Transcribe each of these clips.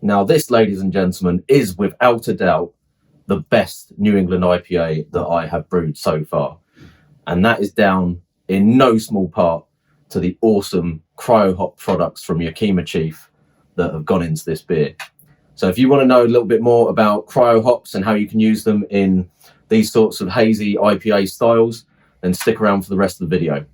Now, this, ladies and gentlemen, is without a doubt the best New England IPA that I have brewed so far. And that is down in no small part to the awesome Cryo Hop products from Yakima Chief that have gone into this beer. So if you want to know a little bit more about Cryo Hops and how you can use them in these sorts of hazy IPA styles, then stick around for the rest of the video.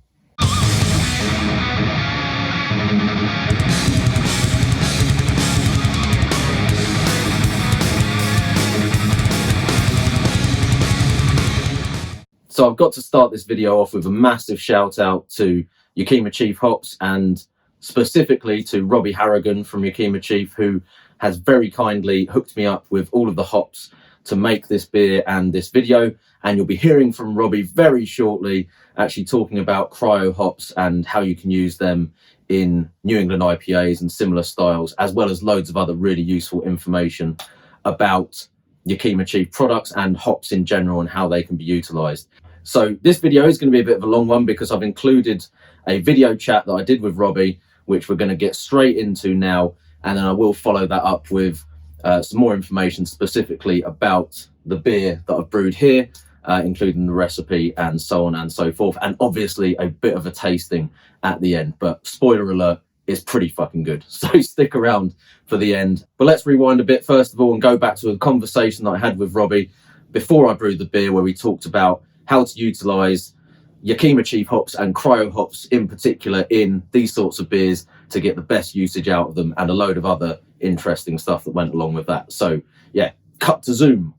So I've got to start this video off with a massive shout out to Yakima Chief Hops, and specifically to Robbie Harrigan from Yakima Chief, who has very kindly hooked me up with all of the hops to make this beer and this video. And you'll be hearing from Robbie very shortly, actually talking about cryo hops and how you can use them in New England IPAs and similar styles, as well as loads of other really useful information about Yakima Chief products and hops in general and how they can be utilized. So this video is going to be a bit of a long one because I've included a video chat that I did with Robbie, which we're going to get straight into now. And then I will follow that up with some more information specifically about the beer that I've brewed here, including the recipe and so on and so forth. And obviously a bit of a tasting at the end, but spoiler alert, it's pretty fucking good. So stick around for the end. But let's rewind a bit first of all and go back to a conversation that I had with Robbie before I brewed the beer, where we talked about how to utilize Yakima Chief hops and cryo hops in particular in these sorts of beers to get the best usage out of them, and a load of other interesting stuff that went along with that. So yeah, cut to Zoom.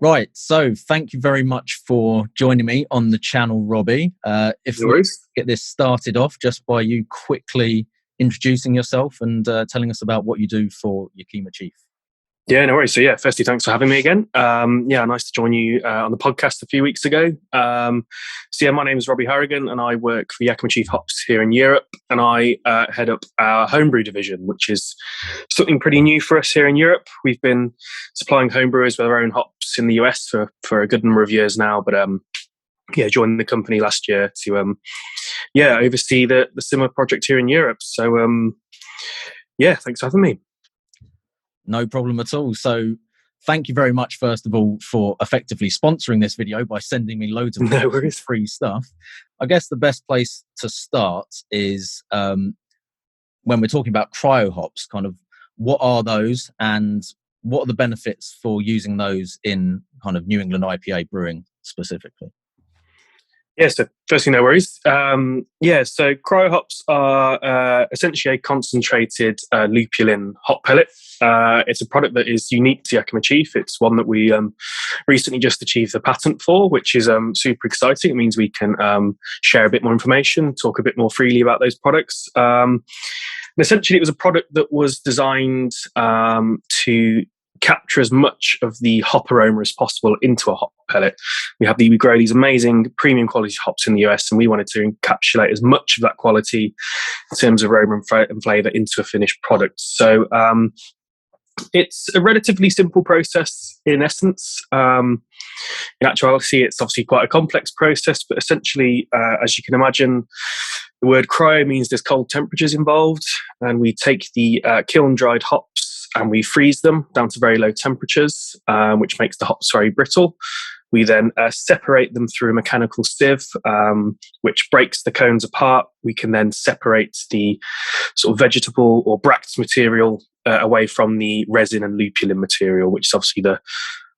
Right, so thank you very much for joining me on the channel, Robbie. If we get this started off just by you quickly introducing yourself and telling us about what you do for Yakima Chief. Yeah, no worries. So yeah, firstly, thanks for having me again. Nice to join you on the podcast a few weeks ago. My name is Robbie Harrigan and I work for Yakima Chief Hops here in Europe, and I head up our homebrew division, which is something pretty new for us here in Europe. We've been supplying homebrewers with our own hops in the US for a good number of years now, but joined the company last year to oversee the similar project here in Europe. So thanks for having me. No problem at all. So thank you very much, first of all, for effectively sponsoring this video by sending me loads of free stuff. I guess the best place to start is when we're talking about cryo hops, kind of what are those and what are the benefits for using those in kind of New England IPA brewing specifically? Yeah, so firstly, no worries. So cryo hops are essentially a concentrated lupulin hop pellet. It's a product that is unique to Yakima Chief. It's one that we recently just achieved the patent for, which is super exciting. It means we can share a bit more information, talk a bit more freely about those products. And essentially, it was a product that was designed to capture as much of the hop aroma as possible into a hop pellet. We grow these amazing premium quality hops in the US, and we wanted to encapsulate as much of that quality in terms of aroma and flavor into a finished product. So it's a relatively simple process in essence. In actuality, it's obviously quite a complex process, but essentially, as you can imagine, the word cryo means there's cold temperatures involved, and we take the kiln dried hops and we freeze them down to very low temperatures, which makes the hops very brittle. We then separate them through a mechanical sieve, which breaks the cones apart. We can then separate the sort of vegetable or bract material away from the resin and lupulin material, which is obviously the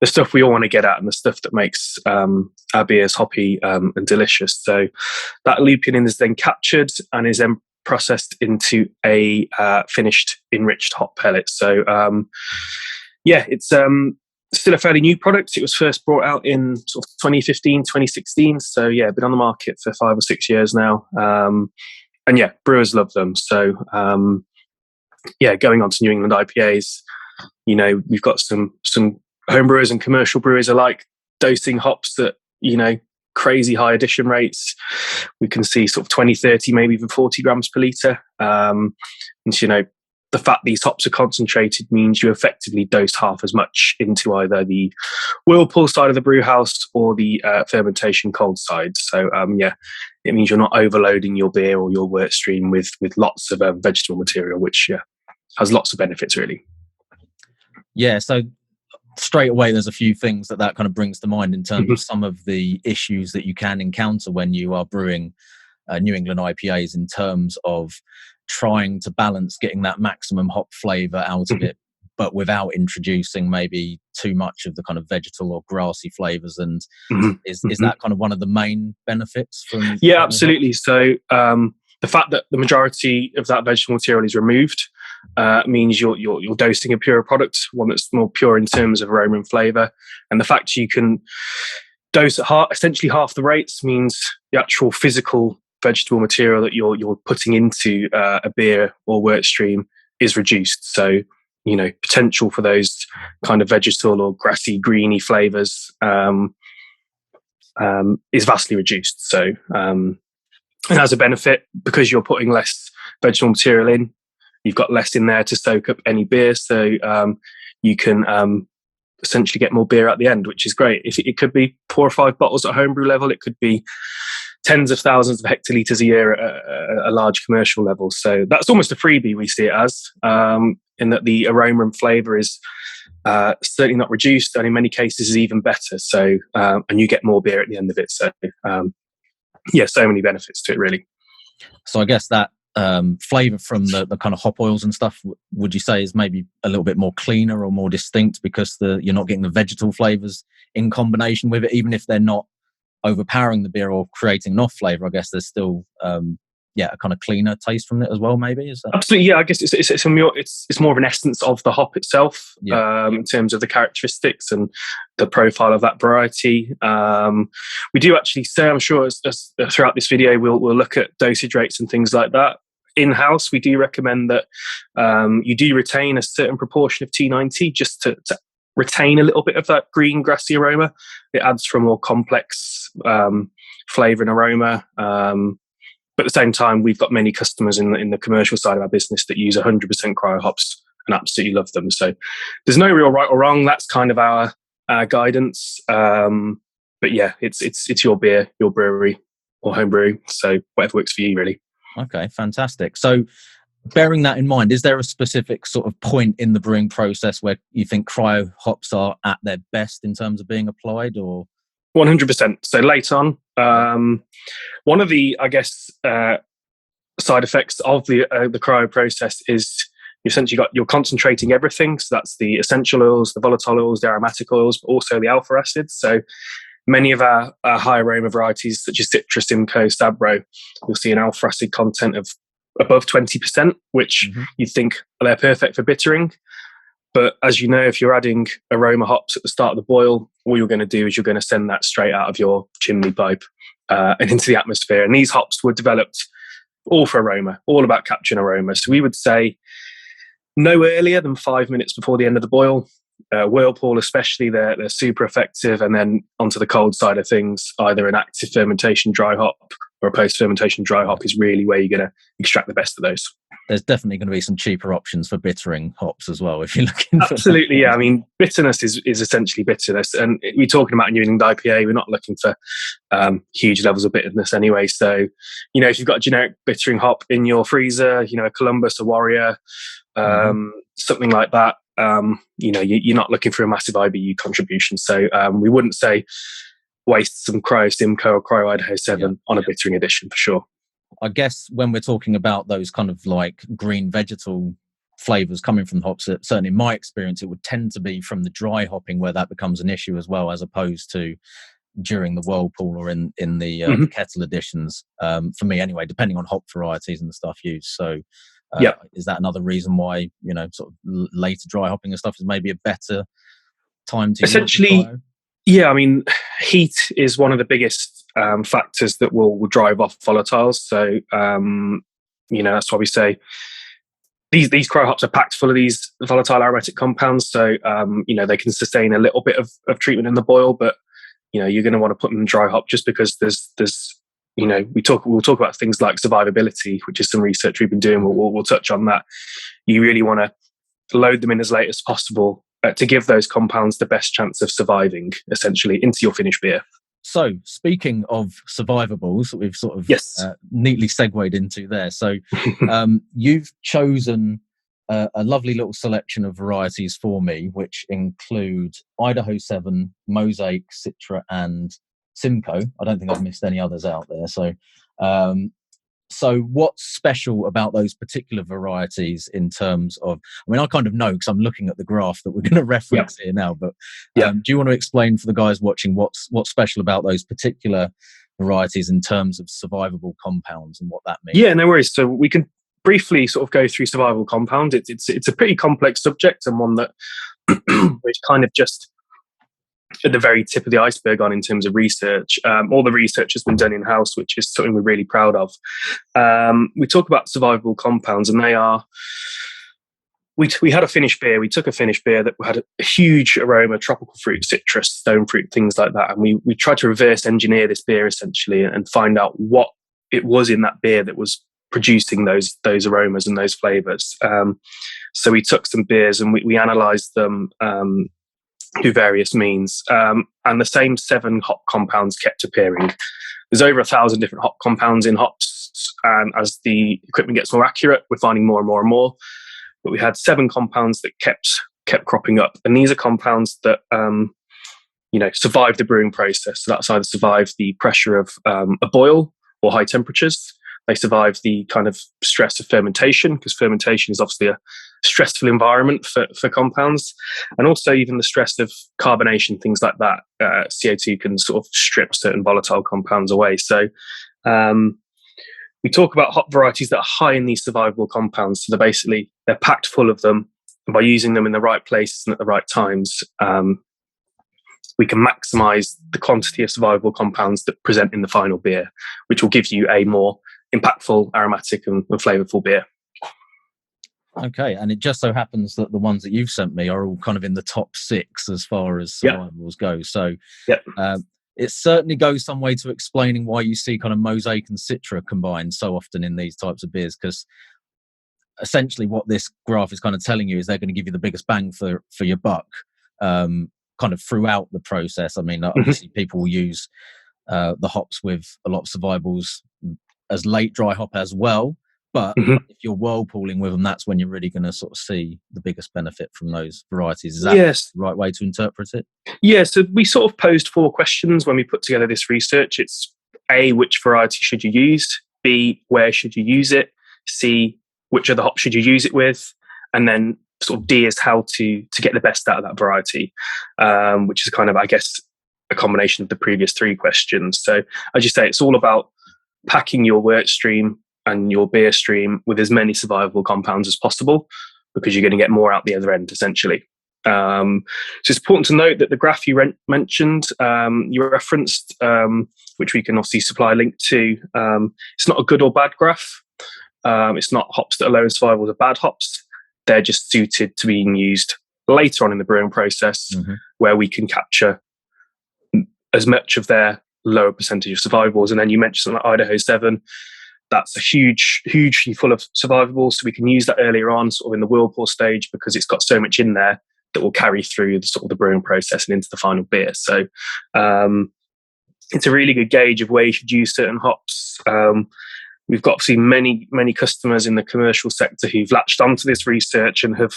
stuff we all want to get at and the stuff that makes our beers hoppy and delicious. So that lupulin is then captured and is then processed into a finished enriched hop pellet. So it's still a fairly new product. It was first brought out in sort of 2015, 2016. So been on the market for 5 or 6 years now. Brewers love them. So going on to New England IPAs, we've got some home brewers and commercial brewers alike dosing hops at, crazy high addition rates. We can see sort of 20, 30, maybe even 40 grams per litre. The fact these hops are concentrated means you effectively dose half as much into either the whirlpool side of the brew house or the fermentation cold side. So it means you're not overloading your beer or your wort stream with lots of vegetable material, which has lots of benefits, really. Yeah, so straight away, there's a few things that kind of brings to mind in terms of some of the issues that you can encounter when you are brewing New England IPAs, in terms of trying to balance getting that maximum hop flavour out of it, but without introducing maybe too much of the kind of vegetal or grassy flavours. And is that kind of one of the main benefits from? Yeah, absolutely. So the fact that the majority of that vegetable material is removed means you're dosing a purer product, one that's more pure in terms of aroma and flavour. And the fact you can dose at essentially half the rates means the actual physical vegetable material that you're putting into a beer or wort stream is reduced. So, potential for those kind of vegetal or grassy, greeny flavours is vastly reduced. So, and as a benefit, because you're putting less vegetable material in, you've got less in there to soak up any beer. So you can essentially get more beer at the end, which is great. If it could be 4 or 5 bottles at homebrew level, it could be tens of thousands of hectolitres a year at a large commercial level. So that's almost a freebie, we see it as, in that the aroma and flavour is certainly not reduced, and in many cases is even better. So, and you get more beer at the end of it. So, so many benefits to it, really. So I guess that flavour from the kind of hop oils and stuff, would you say is maybe a little bit more cleaner or more distinct, because you're not getting the vegetal flavours in combination with it, even if they're not overpowering the beer or creating an off flavour? I guess there's still a kind of cleaner taste from it as well, maybe. Is that absolutely? Yeah, I guess it's more of an essence of the hop itself, in terms of the characteristics and the profile of that variety. We do actually say, I'm sure as throughout this video we'll look at dosage rates and things like that. In-house, we do recommend that you do retain a certain proportion of T90 just to retain a little bit of that green grassy aroma. It adds for a more complex flavour and aroma. But at the same time, we've got many customers in the commercial side of our business that use 100% cryo hops and absolutely love them. So there's no real right or wrong. That's kind of our guidance. But yeah, it's your beer, your brewery or home brew. So whatever works for you, really. Okay, fantastic. So bearing that in mind, is there a specific sort of point in the brewing process where you think cryo hops are at their best in terms of being applied, or? 100%. So late on, one of the, I guess, side effects of the cryo process is you're concentrating everything. So that's the essential oils, the volatile oils, the aromatic oils, but also the alpha acids. So many of our high aroma varieties, such as Citra, Simcoe, Sabro, you'll see an alpha acid content of above 20%, which you'd think they're perfect for bittering. But as you know, if you're adding aroma hops at the start of the boil, all you're going to do is you're going to send that straight out of your chimney pipe and into the atmosphere. And these hops were developed all for aroma, all about capturing aroma. So we would say no earlier than 5 minutes before the end of the boil. Whirlpool especially, they're super effective. And then onto the cold side of things, either an active fermentation dry hop or a post-fermentation dry hop is really where you're going to extract the best of those. There's definitely going to be some cheaper options for bittering hops as well, if you're looking for absolutely, yeah. I mean, bitterness is essentially bitterness. And we're talking about a New England IPA, we're not looking for huge levels of bitterness anyway. So, if you've got a generic bittering hop in your freezer, a Columbus, a Warrior, something like that, you're not looking for a massive IBU contribution. So we wouldn't say waste some Cryo Simcoe or Cryo Idaho 7 on a bittering edition for sure. I guess when we're talking about those kind of like green vegetal flavours coming from the hops, certainly in my experience, it would tend to be from the dry hopping where that becomes an issue as well, as opposed to during the whirlpool or in the kettle editions. For me anyway, depending on hop varieties and the stuff used. So is that another reason why, sort of later dry hopping and stuff is maybe a better time to essentially? Yeah, I mean, heat is one of the biggest factors that will drive off volatiles. So, that's why we say these cryo hops are packed full of these volatile aromatic compounds. So, they can sustain a little bit of treatment in the boil, but, you're going to want to put them in dry hop just because there's we'll talk about things like survivability, which is some research we've been doing. We'll touch on that. You really want to load them in as late as possible to give those compounds the best chance of surviving, essentially, into your finished beer. So, speaking of survivables, we've sort of neatly segued into there. So, you've chosen a lovely little selection of varieties for me, which include Idaho 7, Mosaic, Citra, and Simcoe. I don't think I've missed any others out there. So what's special about those particular varieties in terms of, I mean, I kind of know because I'm looking at the graph that we're going to reference here now, but do you want to explain for the guys watching what's special about those particular varieties in terms of survivable compounds and what that means? Yeah, no worries. So we can briefly sort of go through survivable compound. It's a pretty complex subject, and one that which kind of just at the very tip of the iceberg on in terms of research. All the research has been done in-house, which is something we're really proud of. We talk about survivable compounds, and they are, we had a finished beer. We took a finished beer that had a huge aroma, tropical fruit, citrus, stone fruit, things like that. And we tried to reverse engineer this beer essentially and find out what it was in that beer that was producing those aromas and those flavors. So we took some beers and we analyzed them through various means, and the same 7 hop compounds kept appearing. There's over 1,000 different hop compounds in hops, and as the equipment gets more accurate, we're finding more and more and more. But we had 7 compounds that kept cropping up, and these are compounds that survive the brewing process. So that's either survive the pressure of a boil or high temperatures. They survive the kind of stress of fermentation, because fermentation is obviously a stressful environment for compounds, and also even the stress of carbonation, things like that. CO2 can sort of strip certain volatile compounds away. So we talk about hop varieties that are high in these survivable compounds. So they're packed full of them, and by using them in the right places and at the right times, we can maximize the quantity of survivable compounds that present in the final beer, which will give you a more impactful, aromatic and flavorful beer. Okay, and it just so happens that the ones that you've sent me are all kind of in the top 6 as far as survivables go. So it certainly goes some way to explaining why you see kind of Mosaic and Citra combined so often in these types of beers, because essentially what this graph is kind of telling you is they're going to give you the biggest bang for your buck kind of throughout the process. I mean, obviously people will use the hops with a lot of survivables as late dry hop as well, but if you're whirlpooling with them, that's when you're really going to sort of see the biggest benefit from those varieties. Is that the right way to interpret it? Yeah, so we sort of posed 4 questions when we put together this research. It's A, which variety should you use? B, where should you use it? C, which other hops should you use it with? And then sort of D is how to get the best out of that variety, which is kind of, I guess, a combination of the previous 3 questions. So as you say, it's all about packing your work stream and your beer stream with as many survivable compounds as possible, because you're going to get more out the other end, essentially. So it's important to note that the graph you mentioned, you referenced, which we can obviously supply a link to, it's not a good or bad graph. It's not hops that are low in survivals are bad hops. They're just suited to being used later on in the brewing process, where we can capture as much of their lower percentage of survivables. And then you mentioned something like Idaho 7. That's a hugely full of survivables. So we can use that earlier on, sort of in the whirlpool stage, because it's got so much in there that will carry through the sort of the brewing process and into the final beer. So it's a really good gauge of where you should use certain hops. We've got obviously many customers in the commercial sector who've latched onto this research and have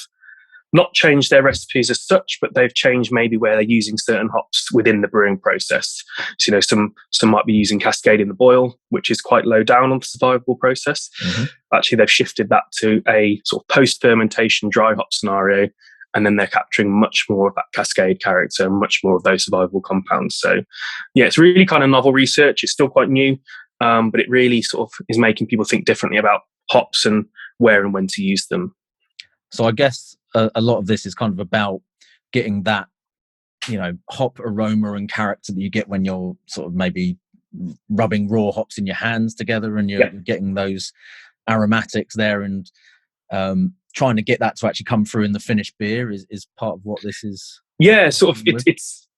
not changed their recipes as such, but they've changed maybe where they're using certain hops within the brewing process. So, some might be using Cascade in the boil, which is quite low down on the survivable process. Actually, they've shifted that to a sort of post-fermentation dry hop scenario, and then they're capturing much more of that Cascade character and much more of those survivable compounds. So, yeah, it's really kind of novel research. It's still quite new, but it really sort of is making people think differently about hops and where and when to use them. So I guess a lot of this is kind of about getting that, hop aroma and character that you get when you're sort of maybe rubbing raw hops in your hands together and you're getting those aromatics there, and trying to get that to actually come through in the finished beer is part of what this is. Yeah, sort of.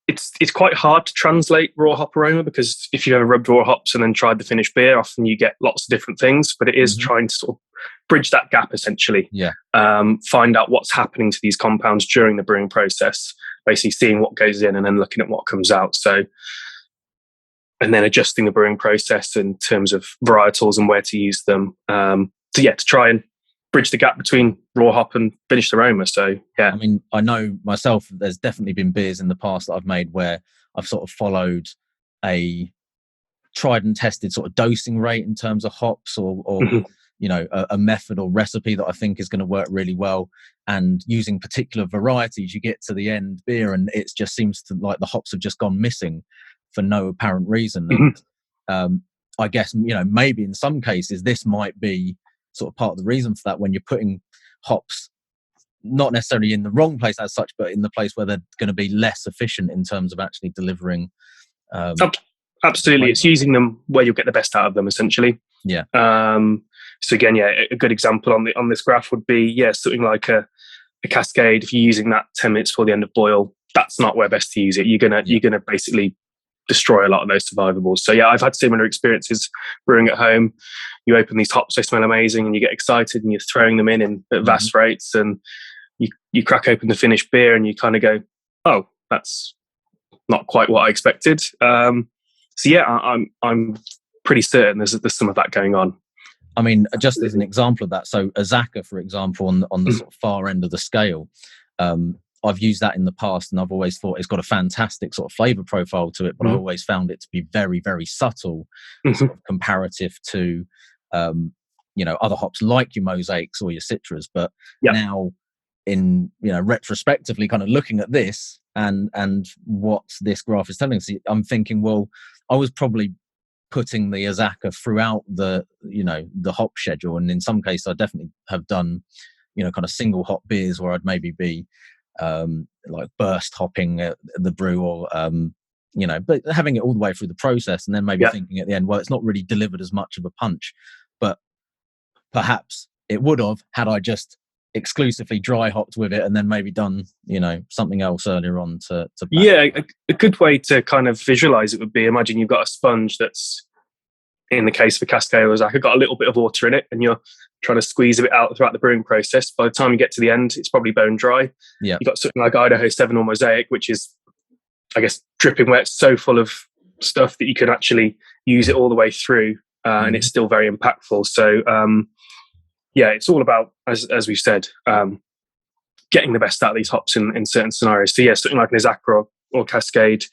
It's quite hard to translate raw hop aroma, because if you ever rubbed raw hops and then tried the finished beer, often you get lots of different things. But it is trying to sort of bridge that gap, essentially. Find out what's happening to these compounds during the brewing process, basically seeing what goes in and then looking at what comes out. So and then adjusting the brewing process in terms of varietals and where to use them. To try and bridge the gap between raw hop and finished aroma. So yeah, I mean, I know myself, there's definitely been beers in the past that I've made where I've sort of followed a tried and tested sort of dosing rate in terms of hops, or you know, a method or recipe that I think is going to work really well, and using particular varieties, you get to the end beer and it just seems to like the hops have just gone missing for no apparent reason. And I guess, you know, maybe in some cases this might be sort of part of the reason for that, when you're putting hops not necessarily in the wrong place as such, but in the place where they're going to be less efficient in terms of actually delivering. Absolutely, it's using them where you'll get the best out of them, essentially. Yeah. So again, a good example on this graph would be something like a Cascade. If you're using that 10 minutes before the end of boil, that's not where best to use it. You're gonna basically destroy a lot of those survivables. So yeah, I've had similar experiences brewing at home. You open these hops, they smell amazing, and you get excited, and you're throwing them in at vast rates, and you crack open the finished beer, and you kind of go, "Oh, that's not quite what I expected." So yeah, I'm pretty certain there's some of that going on. I mean, just as an example of that, so Azaka, for example, on the sort of far end of the scale, I've used that in the past, and I've always thought it's got a fantastic sort of flavour profile to it, but I always found it to be very, very subtle, sort of comparative to, you know, other hops like your mosaics or your citras. But now, in, you know, retrospectively, kind of looking at this and what this graph is telling us, I'm thinking, well, I was probably putting the Azaka throughout the, you know, the hop schedule, and in some cases I definitely have done, you know, kind of single hop beers where I'd maybe be like burst hopping the brew, or you know, but having it all the way through the process, and then maybe thinking at the end, well, it's not really delivered as much of a punch, but perhaps it would have had I just exclusively dry hopped with it and then maybe done, you know, something else earlier on to a good way to kind of visualize it would be, imagine you've got a sponge that's, in the case of a Cascade or Azaka, got a little bit of water in it, and you're trying to squeeze a bit out throughout the brewing process. By the time you get to the end, it's probably bone dry. You've got something like Idaho 7 or Mosaic, which is, I guess, dripping wet, so full of stuff that you can actually use it all the way through, and it's still very impactful. So it's all about, as we've said, getting the best out of these hops in certain scenarios. So yeah, something like an Azaka or Cascade,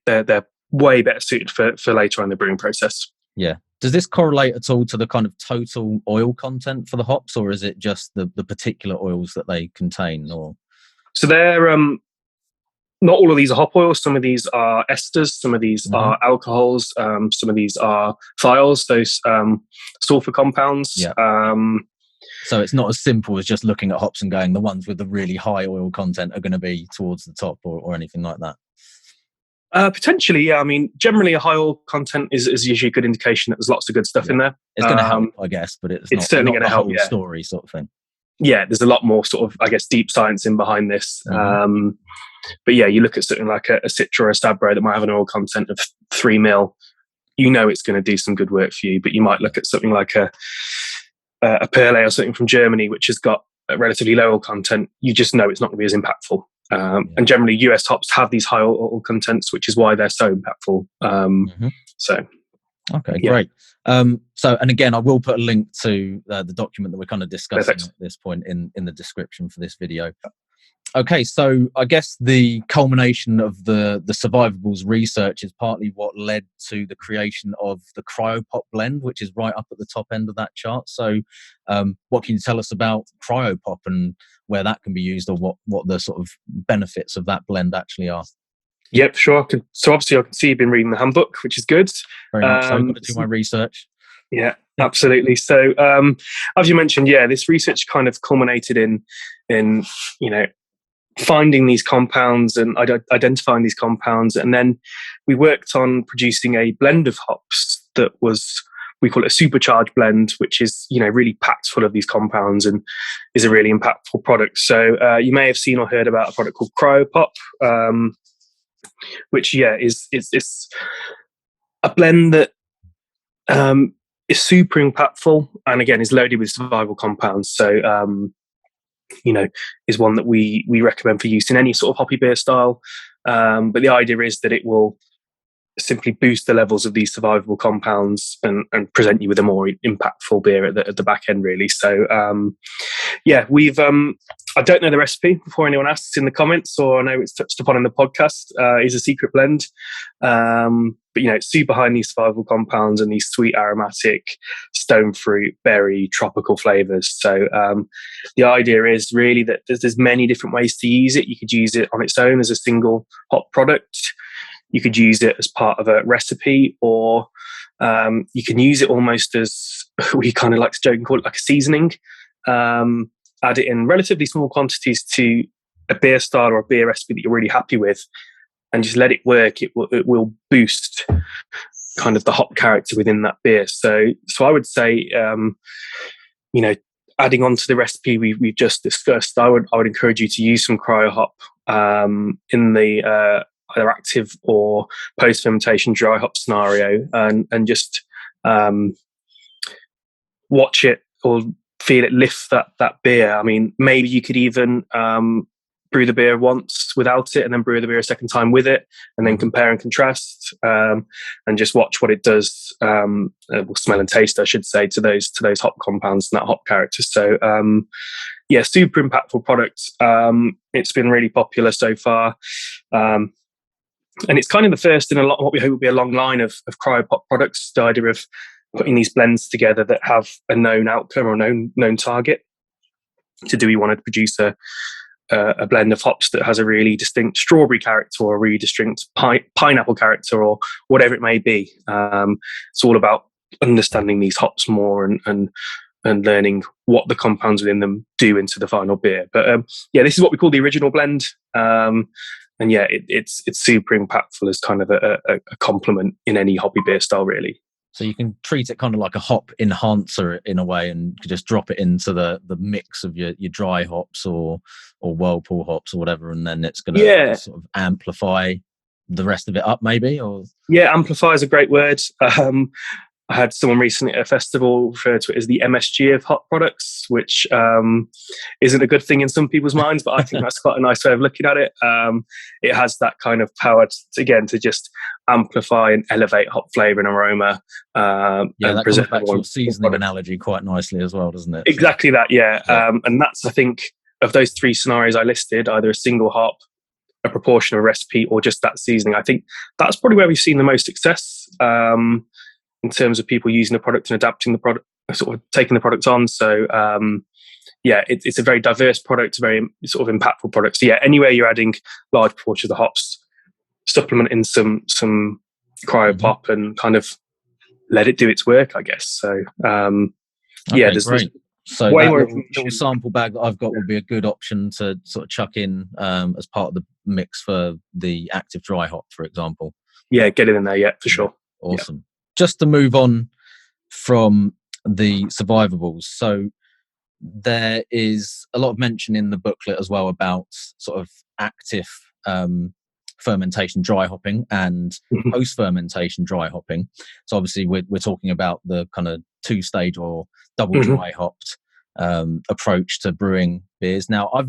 they're way better suited for later on in the brewing process. Yeah. Does this correlate at all to the kind of total oil content for the hops, or is it just the particular oils that they contain? Or so they're not all of these are hop oils. Some of these are esters. Some of these are alcohols. Some of these are thiols, those sulfur compounds. Yeah. So it's not as simple as just looking at hops and going, the ones with the really high oil content are going to be towards the top, or anything like that. Potentially, yeah. I mean, generally a high oil content is usually a good indication that there's lots of good stuff in there. It's going to help, I guess, but it's certainly going to help. The whole story sort of thing. Yeah, there's a lot more sort of, I guess, deep science in behind this. But yeah, you look at something like a Citra or a Stabro that might have an oil content of 3 mil. You know it's going to do some good work for you. But you might look at something like a Perle or something from Germany, which has got a relatively low oil content. You just know it's not going to be as impactful. And generally, US hops have these high oil contents, which is why they're so impactful. So, okay, great. So, and again, I will put a link to the document that we're kind of discussing at this point in the description for this video. Okay, so I guess the culmination of the Survivables research is partly what led to the creation of the Cryo Pop Blend, which is right up at the top end of that chart. So what can you tell us about Cryo Pop and where that can be used, or what the sort of benefits of that blend actually are? Yep, sure. So obviously I can see you've been reading the handbook, which is good. Very much so. I've got to do my research. Yeah, absolutely. So as you mentioned, this research kind of culminated in you know, finding these compounds and identifying these compounds, and then we worked on producing a blend of hops that was, we call it a supercharged blend, which is, you know, really packed full of these compounds and is a really impactful product. So you may have seen or heard about a product called Cryo Pop, which is a blend that is super impactful, and again is loaded with survival compounds. So you know, is one that we recommend for use in any sort of hoppy beer style. But the idea is that it will simply boost the levels of these survivable compounds and present you with a more impactful beer at the back end, really. So we've I don't know the recipe before anyone asks in the comments, or I know it's touched upon in the podcast. Is a secret blend, but it's super high in these survivable compounds and these sweet aromatic stone fruit, berry, tropical flavors. So the idea is really that there's many different ways to use it. You could use it on its own as a single hop product. You could use it as part of a recipe, or you can use it almost as, we kind of like to joke and call it like a seasoning. Add it in relatively small quantities to a beer style or a beer recipe that you're really happy with, and just let it work. It will boost kind of the hop character within that beer. So I would say, adding on to the recipe we've just discussed, I would encourage you to use some Cryo Hop in the either active or post fermentation dry hop scenario, and just watch it or feel it lift that beer. I mean, maybe you could even brew the beer once without it, and then brew the beer a second time with it, and then compare and contrast, and just watch what it does. Smell and taste, I should say, to those hop compounds and that hop character. So super impactful product. It's been really popular so far. And it's kind of the first in what we hope will be a long line of Cryo Pop products. The idea of putting these blends together that have a known outcome or a known target. So do we want to produce a blend of hops that has a really distinct strawberry character, or a really distinct pineapple character, or whatever it may be? It's all about understanding these hops more and learning what the compounds within them do into the final beer. But this is what we call the original blend. And it's super impactful as kind of a complement in any hoppy beer style, really. So you can treat it kind of like a hop enhancer in a way, and just drop it into the mix of your dry hops or whirlpool hops or whatever, and then it's going to sort of amplify the rest of it up, maybe. Or amplify is a great word. I had someone recently at a festival refer to it as the MSG of hop products, which isn't a good thing in some people's minds, but I think that's quite a nice way of looking at it. It has that kind of power to just amplify and elevate hop flavour and aroma. And that comes back to your seasoning analogy quite nicely as well, doesn't it? Exactly that, yeah. And that's, I think, of those three scenarios I listed, either a single hop, a proportion of a recipe, or just that seasoning. I think that's probably where we've seen the most success. In terms of people using the product and adapting the product, sort of taking the product on. So, it's a very diverse product, very sort of impactful product. So, anywhere you're adding large proportions of the hops, supplement in some Cryo Pop and kind of let it do its work, I guess. So, there's great. So that little sample bag that I've got would be a good option to sort of chuck in as part of the mix for the active dry hop, for example. Yeah, get it in there, for sure. Awesome. Yeah. Just to move on from the survivables, so there is a lot of mention in the booklet as well about sort of active fermentation dry hopping and post-fermentation dry hopping. So obviously we're talking about the kind of two-stage or double dry hopped approach to brewing beers. Now, I've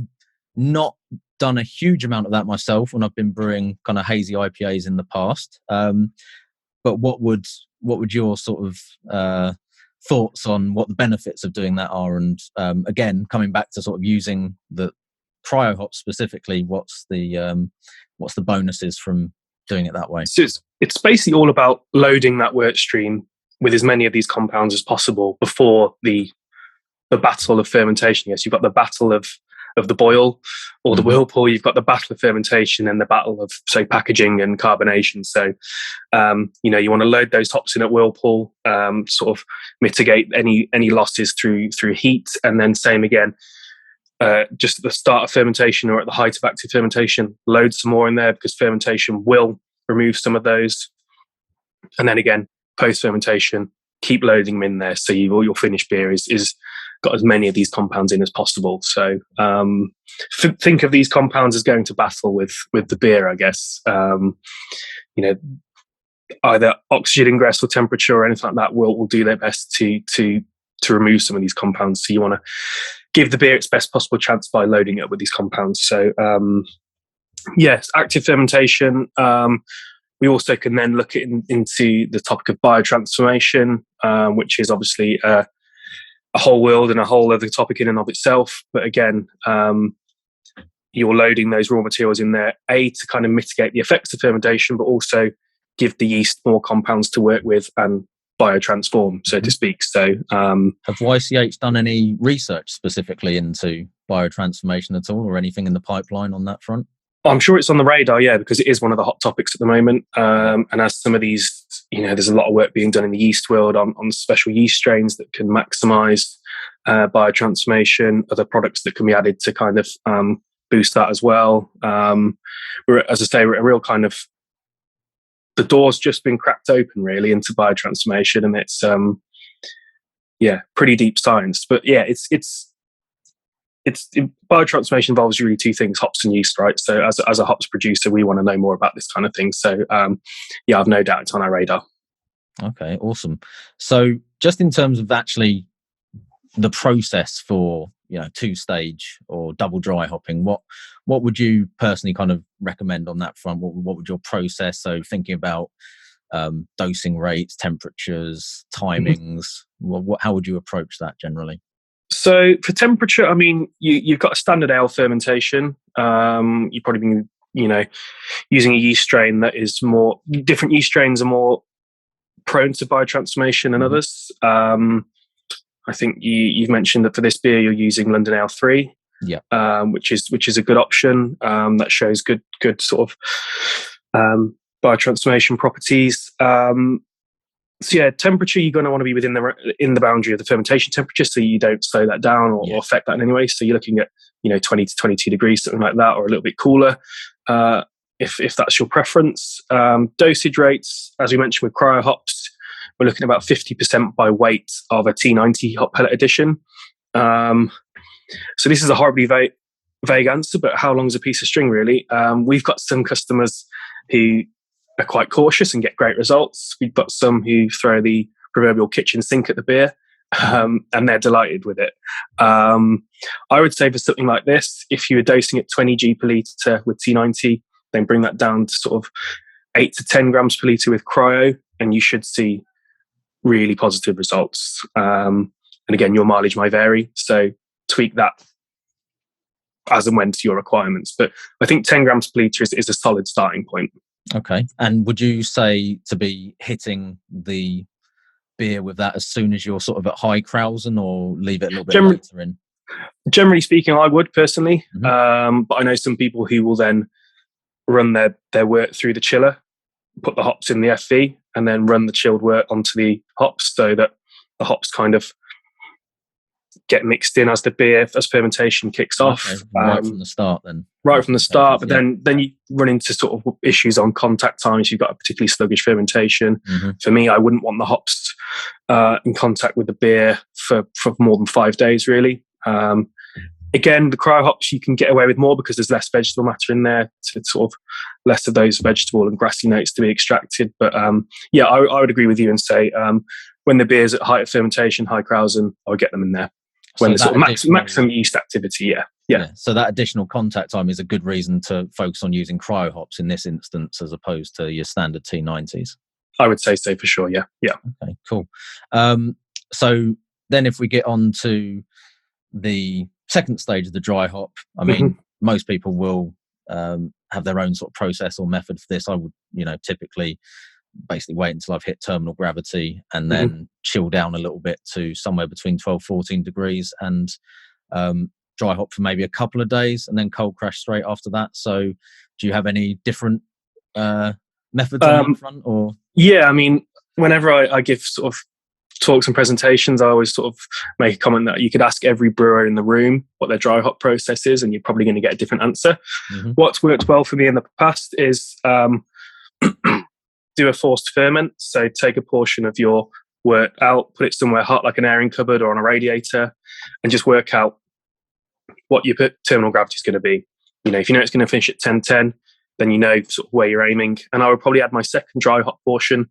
not done a huge amount of that myself when I've been brewing kind of hazy IPAs in the past. But what would your sort of thoughts on what the benefits of doing that are? And again, coming back to sort of using the Cryo Hop specifically, what's the bonuses from doing it that way? So it's basically all about loading that work stream with as many of these compounds as possible before the battle of fermentation. Yes, you've got the battle of the boil or the whirlpool, you've got the battle of fermentation and the battle of, say, packaging and carbonation. So, you want to load those hops in at whirlpool, sort of mitigate any losses through heat, and then same again, just at the start of fermentation or at the height of active fermentation, load some more in there because fermentation will remove some of those. And then again, post fermentation, keep loading them in there so all your finished beer is got as many of these compounds in as possible. So think of these compounds as going to battle with the beer, I guess. Either oxygen ingress or temperature or anything like that will do their best to remove some of these compounds. So you want to give the beer its best possible chance by loading it with these compounds. So Yes, active fermentation. We also can then look into the topic of biotransformation, which is obviously a whole world and a whole other topic in and of itself. But again, you're loading those raw materials in there, to kind of mitigate the effects of fermentation, but also give the yeast more compounds to work with and biotransform, so to speak. So, have YCH done any research specifically into biotransformation at all, or anything in the pipeline on that front? I'm sure it's on the radar, yeah, because it is one of the hot topics at the moment. And as some of these, there's a lot of work being done in the yeast world on special yeast strains that can maximise biotransformation, other products that can be added to kind of boost that as well. As I say, we're at a real kind of, the door's just been cracked open really into biotransformation, and it's pretty deep science. But yeah, it's biotransformation involves really two things: hops and yeast, right? So as a hops producer, we want to know more about this kind of thing. So I've no doubt it's on our radar. Okay, awesome. So just in terms of actually the process for 2-stage or double dry hopping, what would you personally kind of recommend on that front? What would your process? So thinking about dosing rates, temperatures, timings, how would you approach that generally? So for temperature, I mean, you've got a standard ale fermentation. You've probably been, using a yeast strain that is more, different yeast strains are more prone to biotransformation than others. I think you've mentioned that for this beer, you're using London Ale 3, which is a good option. That shows good sort of biotransformation properties. So yeah, temperature, you're going to want to be within the boundary of the fermentation temperature, so you don't slow that down or affect that in any way. So you're looking at 20 to 22 degrees, something like that, or a little bit cooler, if that's your preference. Dosage rates, as we mentioned with cryo hops, we're looking at about 50% by weight of a T90 hop pellet edition. So this is a horribly vague answer, but how long is a piece of string really? We've got some customers who are quite cautious and get great results. We've got some who throw the proverbial kitchen sink at the beer, and they're delighted with it. I would say for something like this, if you were dosing at 20 G per litre with T90, then bring that down to sort of 8 to 10 grams per litre with cryo, and you should see really positive results. And again, your mileage may vary, so tweak that as and when to your requirements. But I think 10 grams per litre is a solid starting point. Okay. And would you say to be hitting the beer with that as soon as you're sort of at high Krausen, or leave it a little bit later in? Generally speaking, I would personally. But I know some people who will then run their wort through the chiller, put the hops in the FV, and then run the chilled wort onto the hops, so that the hops kind of get mixed in as fermentation kicks off. Right from the start then. Right from the start, but then you run into sort of issues on contact times. You've got a particularly sluggish fermentation. For me, I wouldn't want the hops in contact with the beer for more than 5 days, really. Again, the cryo hops, you can get away with more because there's less vegetable matter in there, to sort of less of those vegetable and grassy notes to be extracted. But I would agree with you and say when the beer's at height of fermentation, high Krausen, I would get them in there. When there's sort of maximum yeast activity, yeah. So that additional contact time is a good reason to focus on using cryo hops in this instance, as opposed to your standard T90s. I would say so for sure, yeah. Okay, cool. So then if we get on to the second stage of the dry hop, I mean, most people will have their own sort of process or method for this. I would, typically basically wait until I've hit terminal gravity and then chill down a little bit to somewhere between 12, 14 degrees and dry hop for maybe a couple of days and then cold crash straight after that. So do you have any different methods on that front? Or? Yeah, I mean, whenever I give sort of talks and presentations, I always sort of make a comment that you could ask every brewer in the room what their dry hop process is, and you're probably going to get a different answer. What's worked well for me in the past is do a forced ferment. So take a portion of your wort out, put it somewhere hot like an airing cupboard or on a radiator, and just work out what your terminal gravity is going to be. If you know it's going to finish at 1010, then you know sort of where you're aiming. And I would probably add my second dry hop portion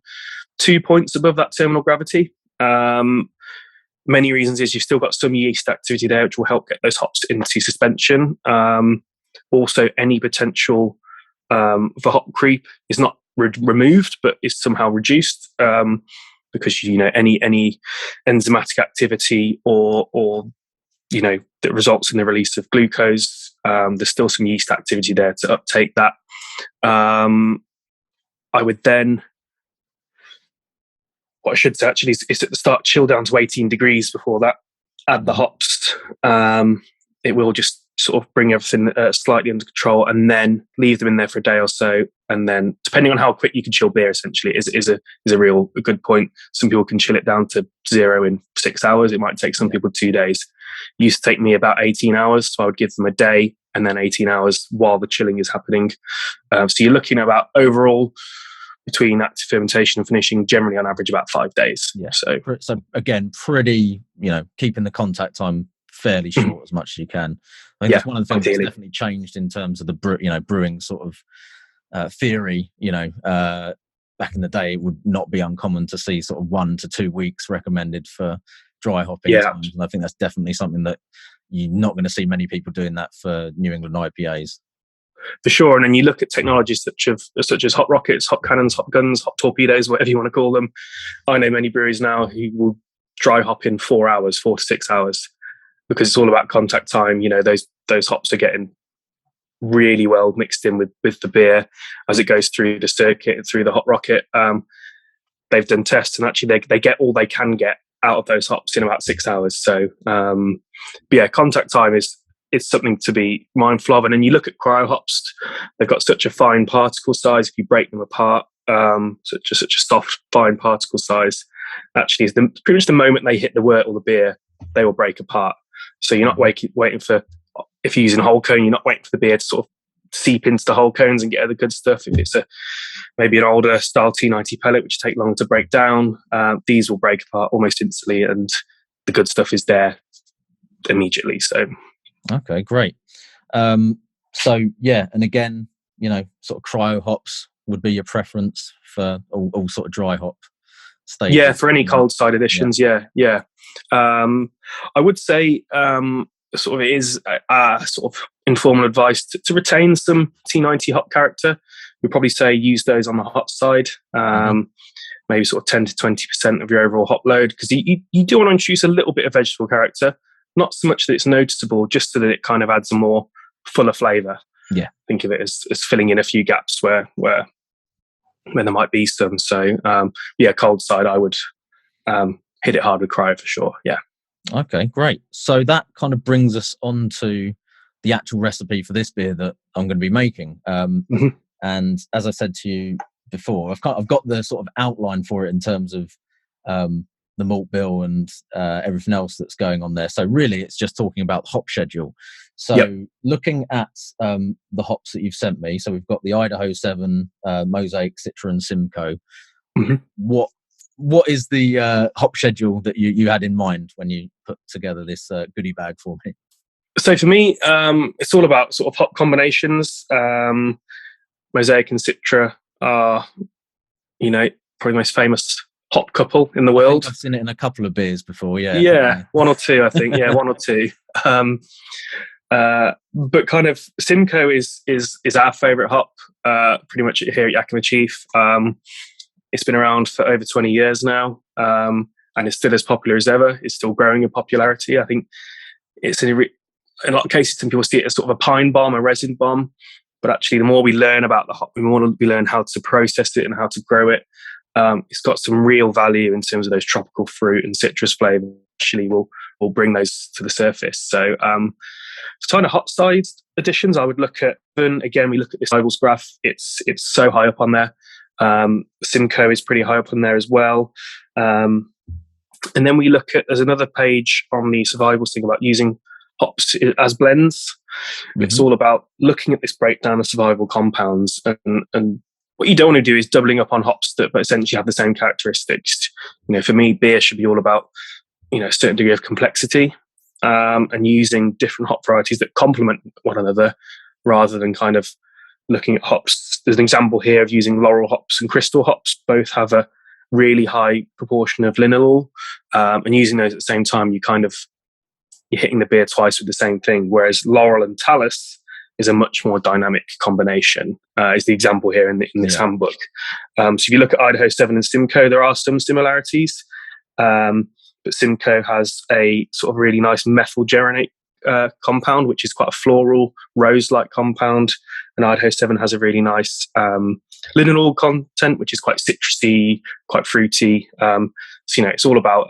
2 points above that terminal gravity. Many reasons is you've still got some yeast activity there, which will help get those hops into suspension. Also, any potential the hop creep is not removed, but is somehow reduced, because any enzymatic activity or that results in the release of glucose. There's still some yeast activity there to uptake that. I would then, what I should say actually is at the start, chill down to 18 degrees before that. Add the hops. It will just sort of bring everything slightly under control, and then leave them in there for a day or so. And then, depending on how quick you can chill beer, essentially, is a good point. Some people can chill it down to 0 in 6 hours. It might take some people 2 days. It used to take me about 18 hours, so I would give them a day and then 18 hours while the chilling is happening. So you're looking at about overall, between active fermentation and finishing, generally on average about 5 days. Yeah. So again, pretty, keeping the contact time fairly short as much as you can. I think that's one of the things that's definitely changed in terms of the brewing sort of theory. Back in the day, it would not be uncommon to see sort of 1 to 2 weeks recommended for dry hopping times, and I think that's definitely something that you're not going to see many people doing that for New England IPAs. For sure. And then you look at technologies such as hop rockets, hop cannons, hop guns, hop torpedoes, whatever you want to call them. I know many breweries now who will dry hop in 4 to 6 hours, because it's all about contact time. Those hops are getting really well mixed in with the beer as it goes through the circuit and through the hop rocket. They've done tests, and actually they get all they can get out of those hops in about 6 hours. So contact time is something to be mindful of. And then you look at cryo hops, they've got such a fine particle size. If you break them apart, such a soft, fine particle size, actually is pretty much the moment they hit the wort or the beer, they will break apart. So you're not waiting for, if you're using a whole cone, you're not waiting for the beer to sort of seep into the whole cones and get the good stuff. If it's maybe an older style T90 pellet, which take longer to break down, these will break apart almost instantly, and the good stuff is there immediately. So okay, great. And again, sort of cryo hops would be your preference for all sort of dry hop stages. Yeah, for any cold side additions. Yeah. I would say sort of it is sort of informal advice to retain some T90 hop character. We'd probably say use those on the hot side, maybe sort of 10 to 20% of your overall hop load, because you do want to introduce a little bit of vegetable character, not so much that it's noticeable, just so that it kind of adds a more fuller flavour. Yeah, think of it as filling in a few gaps where there might be some. So cold side, I would hit it hard with cryo for sure. Yeah. Okay, great. So that kind of brings us on to the actual recipe for this beer that I'm going to be making. And as I said to you before, I've got the sort of outline for it in terms of the malt bill and everything else that's going on there. So really, it's just talking about the hop schedule. So looking at the hops that you've sent me, so we've got the Idaho 7, Mosaic, Citra, and Simcoe. What is the hop schedule that you had in mind when you put together this goodie bag for me? So for me, it's all about sort of hop combinations. Mosaic and Citra are, probably the most famous hop couple in the world. I've seen it in a couple of beers before. Yeah, one or two, I think. Yeah, one or two. But kind of Simcoe is our favourite hop, pretty much here at Yakima Chief. It's been around for over 20 years now, and it's still as popular as ever. It's still growing in popularity. I think it's in a lot of cases, some people see it as sort of a pine bomb, a resin bomb. But actually, the more we learn about the hop, the more we learn how to process it and how to grow it. It's got some real value in terms of those tropical fruit and citrus flavors. Actually, we'll bring those to the surface. So, kind of hot side additions, I would look at. Again, we look at this Survival's graph. It's so high up on there. Simcoe is pretty high up on there as well. And then we look at, there's another page on the Survivals thing about using hops as blends. It's all about looking at this breakdown of survival compounds, and what you don't want to do is doubling up on hops that but essentially have the same characteristics. For me, beer should be all about a certain degree of complexity, and using different hop varieties that complement one another, rather than kind of looking at hops. There's an example here of using laurel hops and crystal hops. Both have a really high proportion of linalool, and using those at the same time, you're hitting the beer twice with the same thing. Whereas laurel and talus is a much more dynamic combination, is the example here in this handbook. So if you look at Idaho 7 and Simcoe, there are some similarities, but Simcoe has a sort of really nice methyl geronate compound, which is quite a floral, rose-like compound, and Idaho 7 has a really nice linalool content, which is quite citrusy, quite fruity. So it's all about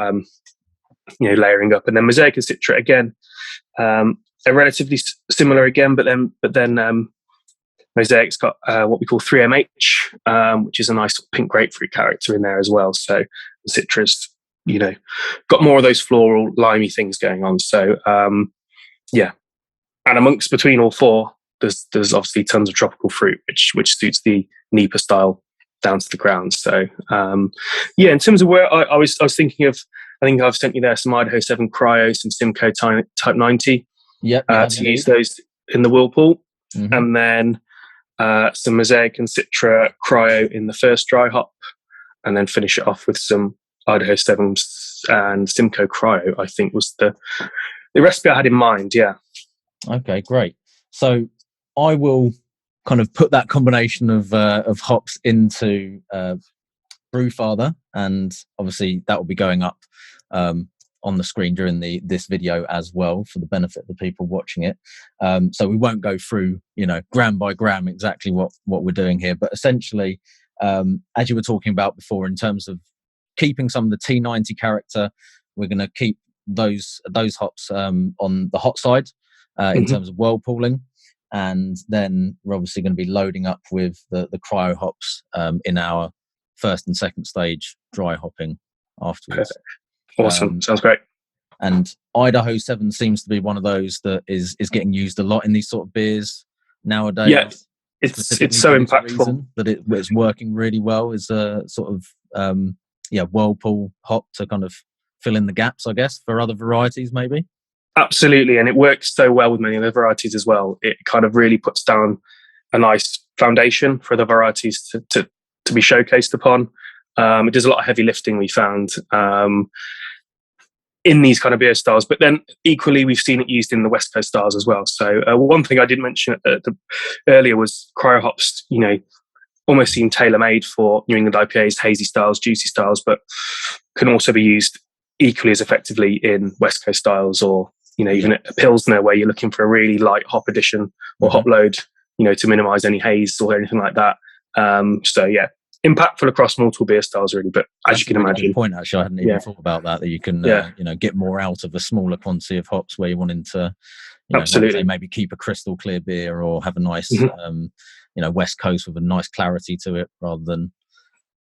layering up. And then Mosaic and Citra again are relatively similar again, but then Mosaic's got what we call 3MH, which is a nice pink grapefruit character in there as well. So Citra's got more of those floral, limey things going on. So and amongst between all four, there's obviously tons of tropical fruit, which suits the NEIPA style down to the ground. So in terms of where I was thinking of, I think I've sent you there some Idaho 7 Cryo, some Simcoe Type 90 to use those in the whirlpool, and then some Mosaic and Citra Cryo in the first dry hop, and then finish it off with some Idaho 7s and Simcoe Cryo, I think was the recipe I had in mind. Yeah. Okay, great. So I will kind of put that combination of hops into Brewfather, and obviously that will be going up on the screen during this video as well for the benefit of the people watching it. So we won't go through, gram by gram exactly what we're doing here, but essentially, as you were talking about before, in terms of keeping some of the T90 character, we're going to keep those hops on the hot side in terms of whirlpooling, and then we're obviously going to be loading up with the cryo hops in our first and second stage dry hopping afterwards. Perfect. Awesome. Sounds great. And Idaho 7 seems to be one of those that is getting used a lot in these sort of beers nowadays. Yeah, it's so impactful that it's working really well. Is a sort of whirlpool hop to kind of fill in the gaps, I guess, for other varieties maybe. Absolutely, and it works so well with many other varieties as well. It kind of really puts down a nice foundation for the varieties to be showcased upon. It does a lot of heavy lifting, we found, in these kind of beer styles. But then equally, we've seen it used in the West Coast styles as well. So one thing I did mention earlier was cryo hops, almost seem tailor-made for New England IPAs, hazy styles, juicy styles, but can also be used equally as effectively in West Coast styles, or even a Pilsner where you're looking for a really light hop addition or hop load, to minimize any haze or anything like that. Impactful across multiple beer styles, really. But as you can imagine, good point. Actually, I hadn't even thought about that you can get more out of a smaller quantity of hops where you're wanting to absolutely maybe keep a crystal clear beer or have a nice West Coast with a nice clarity to it, rather than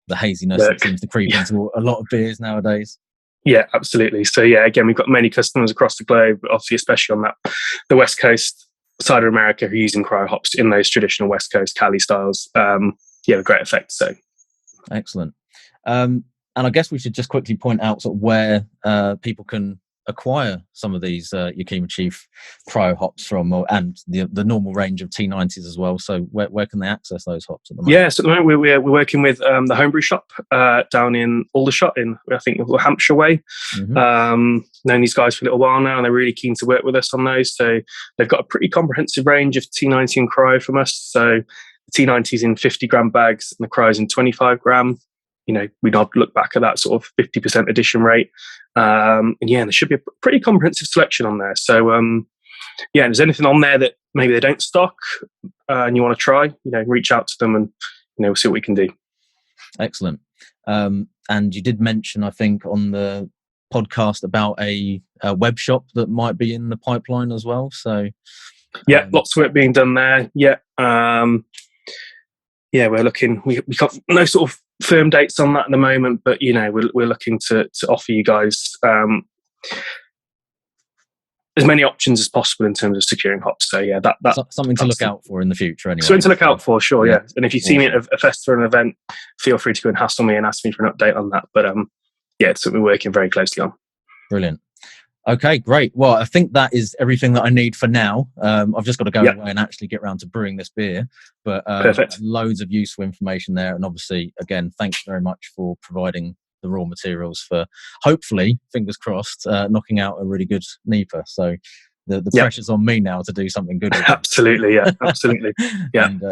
the haziness that seems to creep into a lot of beers nowadays. Yeah, absolutely. So again, we've got many customers across the globe, obviously, especially on the West Coast side of America, who are using cryo hops in those traditional West Coast Cali styles. Great effect. So excellent. And I guess we should just quickly point out sort of where people can acquire some of these Yakima Chief cryo hops from, and the normal range of T90s as well. So where can they access those hops at the moment? Yeah, so at the moment we're working with the Homebrew Shop down in Aldershot in, I think, Hampshire way. Known these guys for a little while now, and they're really keen to work with us on those. So they've got a pretty comprehensive range of T90 and cryo from us. So the T90s in 50 gram bags and the cryos in 25 gram. We'd look back at that sort of 50% addition rate. And there should be a pretty comprehensive selection on there. So, if there's anything on there that maybe they don't stock and you want to try, reach out to them and, we'll see what we can do. Excellent. And you did mention, I think, on the podcast about a web shop that might be in the pipeline as well. So, lots of work being done there. We're looking, we got no sort of firm dates on that at the moment, but we're looking to offer you guys as many options as possible in terms of securing hops. So that's something to look out for in the future. Anyway, something to look out for, sure. Yeah, and if you see me at a festival or an event, feel free to go and hassle me and ask me for an update on that. But it's something we're working very closely on. Brilliant. Okay, great. Well, I think that is everything that I need for now. I've just got to go away and actually get around to brewing this beer. But perfect. Loads of useful information there. And obviously, again, thanks very much for providing the raw materials for, hopefully, fingers crossed, knocking out a really good NEIPA. So the pressure's on me now to do something good with it. Absolutely, yeah, absolutely, yeah. And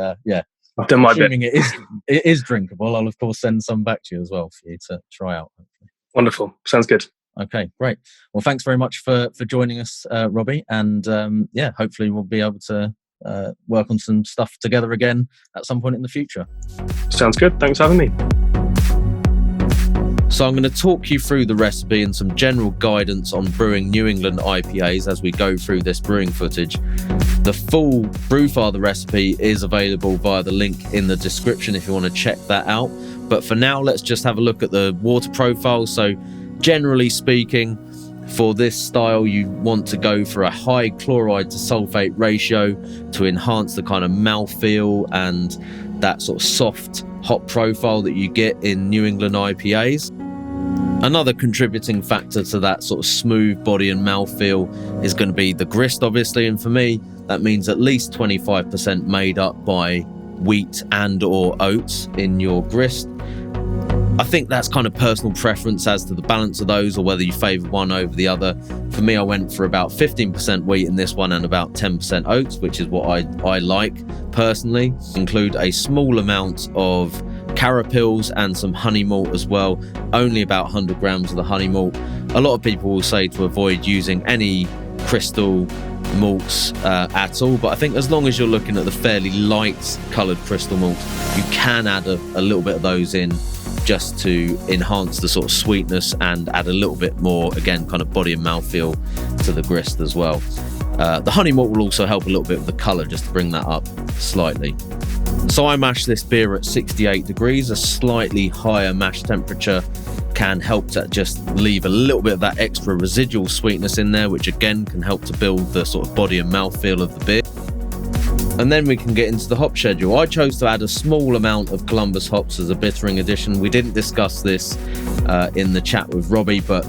I've done my bit. Assuming it is drinkable, I'll of course send some back to you as well for you to try out. Wonderful, sounds good. Okay, great. Well, thanks very much for joining us, Robbie, and hopefully we'll be able to work on some stuff together again at some point in the future. Sounds good. Thanks for having me. So I'm going to talk you through the recipe and some general guidance on brewing New England IPAs as we go through this brewing footage. The full Brewfather recipe is available via the link in the description if you want to check that out. But for now, let's just have a look at the water profile. So generally speaking, for this style, you want to go for a high chloride to sulfate ratio to enhance the kind of mouthfeel and that sort of soft hop profile that you get in New England IPAs. Another contributing factor to that sort of smooth body and mouthfeel is going to be the grist, obviously, and for me that means at least 25% made up by wheat and or oats in your grist. I think that's kind of personal preference as to the balance of those or whether you favour one over the other. For me, I went for about 15% wheat in this one and about 10% oats, which is what I like personally. Include a small amount of carapils and some honey malt as well, only about 100 grams of the honey malt. A lot of people will say to avoid using any crystal malts at all, but I think as long as you're looking at the fairly light coloured crystal malt, you can add a little bit of those in just to enhance the sort of sweetness and add a little bit more, again, kind of body and mouthfeel to the grist as well. The honey malt will also help a little bit with the colour, just to bring that up slightly. So I mash this beer at 68 degrees. A slightly higher mash temperature can help to just leave a little bit of that extra residual sweetness in there, which again can help to build the sort of body and mouthfeel of the beer. And then we can get into the hop schedule. I chose to add a small amount of Columbus hops as a bittering addition. We didn't discuss this in the chat with Robbie, but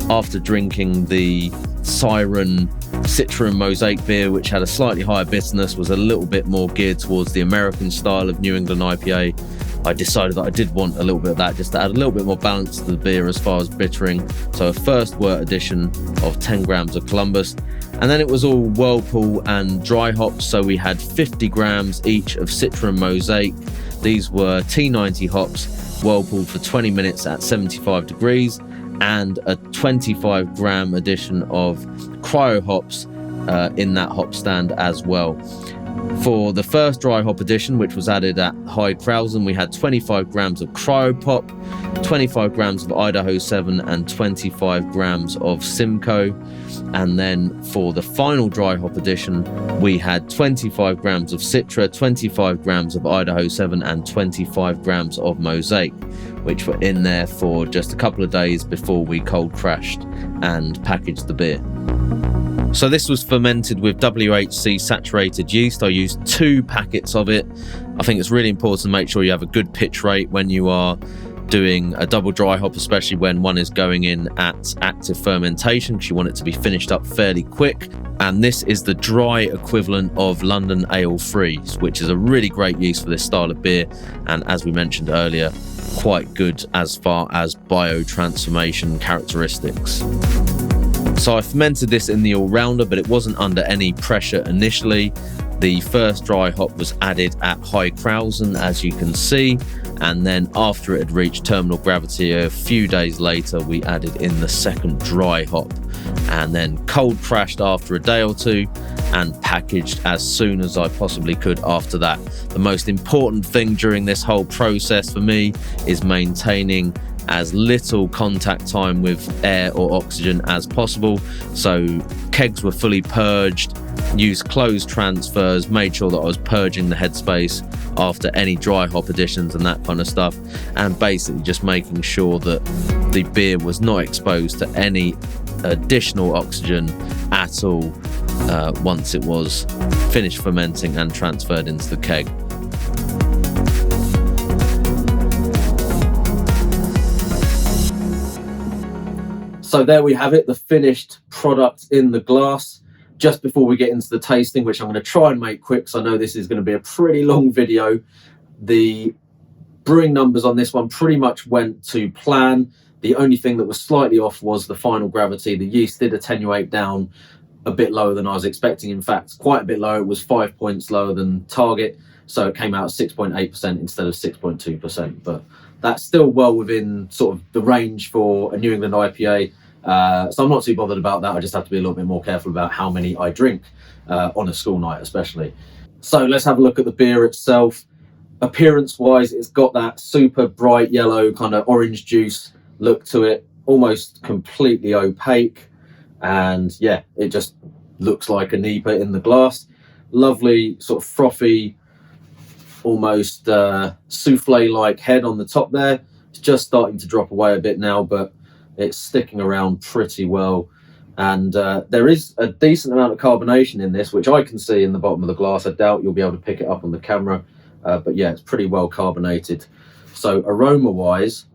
after drinking the Siren Citra and Mosaic beer, which had a slightly higher bitterness, was a little bit more geared towards the American style of New England IPA, I decided that I did want a little bit of that, just to add a little bit more balance to the beer as far as bittering. So a first wort addition of 10 grams of Columbus. And then it was all Whirlpool and dry hops. So we had 50 grams each of Citra and Mosaic. These were T90 hops, Whirlpool for 20 minutes at 75 degrees, and a 25 gram addition of Cryo hops in that hop stand as well. For the first dry hop addition, which was added at high Krausen, we had 25 grams of Cryo Pop, 25 grams of Idaho 7 and 25 grams of Simcoe. And then for the final dry hop addition, we had 25 grams of Citra, 25 grams of Idaho 7 and 25 grams of Mosaic, which were in there for just a couple of days before we cold crashed and packaged the beer. So this was fermented with WHC saturated yeast. I used 2 packets of it. I think it's really important to make sure you have a good pitch rate when you are doing a double dry hop, especially when one is going in at active fermentation, because you want it to be finished up fairly quick. And this is the dry equivalent of London Ale Freeze, which is a really great yeast for this style of beer. And as we mentioned earlier, quite good as far as biotransformation characteristics. So I fermented this in the all-rounder, but it wasn't under any pressure initially. The first dry hop was added at high Krausen, as you can see, and then after it had reached terminal gravity a few days later, we added in the second dry hop, and then cold crashed after a day or two and packaged as soon as I possibly could after that. The most important thing during this whole process for me is maintaining as little contact time with air or oxygen as possible. So kegs were fully purged, used closed transfers, made sure that I was purging the headspace after any dry hop additions and that kind of stuff, and basically just making sure that the beer was not exposed to any additional oxygen at all once it was finished fermenting and transferred into the keg. So there we have it, the finished product in the glass. Just before we get into the tasting, which I'm going to try and make quick, because I know this is going to be a pretty long video, the brewing numbers on this one pretty much went to plan. The only thing that was slightly off was the final gravity. The yeast did attenuate down a bit lower than I was expecting. In fact, quite a bit lower. It was 5 points lower than target. So it came out at 6.8% instead of 6.2%. But that's still well within sort of the range for a New England IPA. So I'm not too bothered about that. I just have to be a little bit more careful about how many I drink on a school night especially. So let's have a look at the beer itself. Appearance wise, it's got that super bright yellow kind of orange juice look to it, almost completely opaque. And yeah, it just looks like a NEIPA in the glass. Lovely sort of frothy, almost souffle-like head on the top there. It's just starting to drop away a bit now, but it's sticking around pretty well. And there is a decent amount of carbonation in this, which I can see in the bottom of the glass. I doubt you'll be able to pick it up on the camera, but yeah, it's pretty well carbonated. So aroma-wise,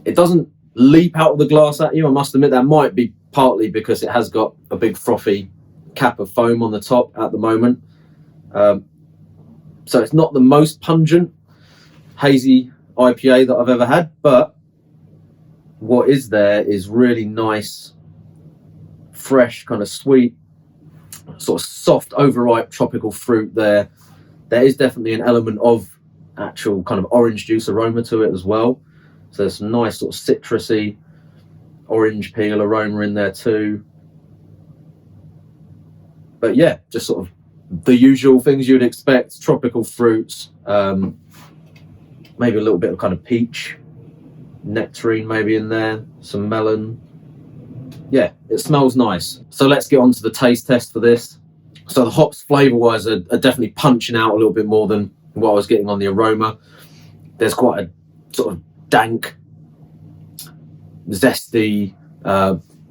it doesn't leap out of the glass at you. I must admit that might be partly because it has got a big frothy cap of foam on the top at the moment. So it's not the most pungent hazy IPA that I've ever had, but what is there is really nice, fresh, kind of sweet, sort of soft, overripe tropical fruit there. There is definitely an element of actual kind of orange juice aroma to it as well. So there's some nice sort of citrusy orange peel aroma in there too. But yeah, just sort of the usual things you'd expect, tropical fruits, maybe a little bit of kind of peach, nectarine maybe in there, some melon. Yeah, it smells nice. So let's get on to the taste test for this. So the hops flavour-wise are definitely punching out a little bit more than what I was getting on the aroma. There's quite a sort of dank, zesty,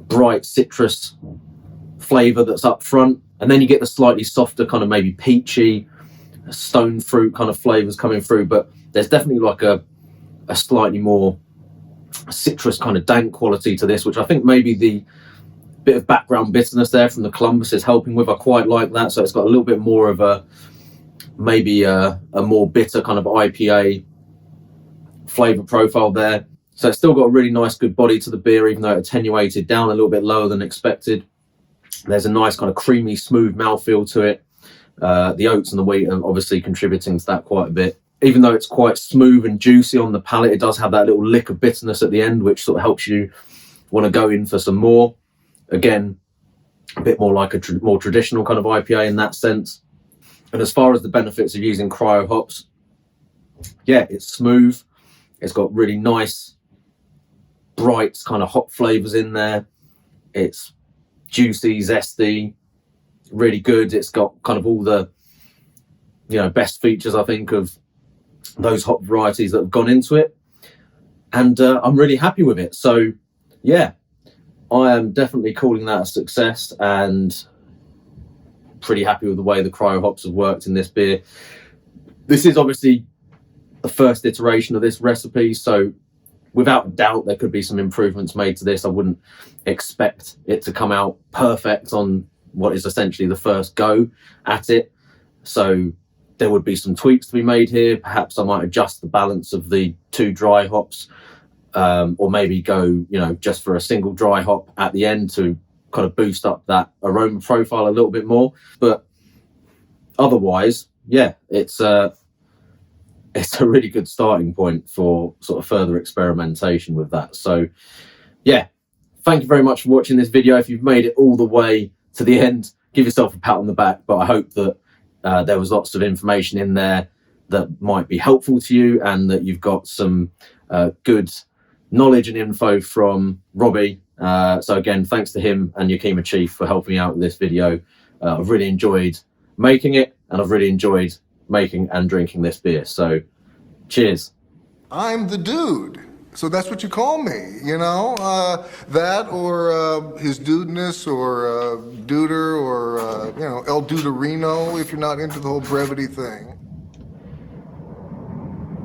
bright citrus flavour that's up front. And then you get the slightly softer kind of maybe peachy, stone fruit kind of flavours coming through. But there's definitely like a slightly more citrus kind of dank quality to this, which I think maybe the bit of background bitterness there from the Columbus is helping with. I quite like that. So it's got a little bit more of a, maybe a more bitter kind of IPA flavour profile there. So it's still got a really nice good body to the beer, even though it attenuated down a little bit lower than expected. There's a nice kind of creamy, smooth mouthfeel to it. The oats and the wheat are obviously contributing to that quite a bit. Even though it's quite smooth and juicy on the palate, it does have that little lick of bitterness at the end, which sort of helps you want to go in for some more. Again, a bit more like a more traditional kind of IPA in that sense. And as far as the benefits of using cryo hops, yeah, it's smooth. It's got really nice, bright kind of hop flavors in there. It's juicy, zesty, really good. It's got kind of all the, you know, best features, I think, of those hop varieties that have gone into it. And I'm really happy with it. So, yeah, I am definitely calling that a success and pretty happy with the way the cryo hops have worked in this beer. This is obviously the first iteration of this recipe, so without a doubt there could be some improvements made to this. I wouldn't expect it to come out perfect on what is essentially the first go at it. So there would be some tweaks to be made here. Perhaps I might adjust the balance of the two dry hops, or maybe go, you know, just for a single dry hop at the end to kind of boost up that aroma profile a little bit more. But otherwise, yeah, it's a really good starting point for sort of further experimentation with that. So yeah, thank you very much for watching this video. If you've made it all the way to the end, give yourself a pat on the back. But I hope that there was lots of information in there that might be helpful to you, and that you've got some good knowledge and info from Robbie. So again, thanks to him and Yakima Chief for helping me out with this video. I've really enjoyed making it, and I've really enjoyed making and drinking this beer. So cheers. I'm the dude, so that's what you call me, you know? That or his dudeness, or duder, or you know, El Duderino if you're not into the whole brevity thing.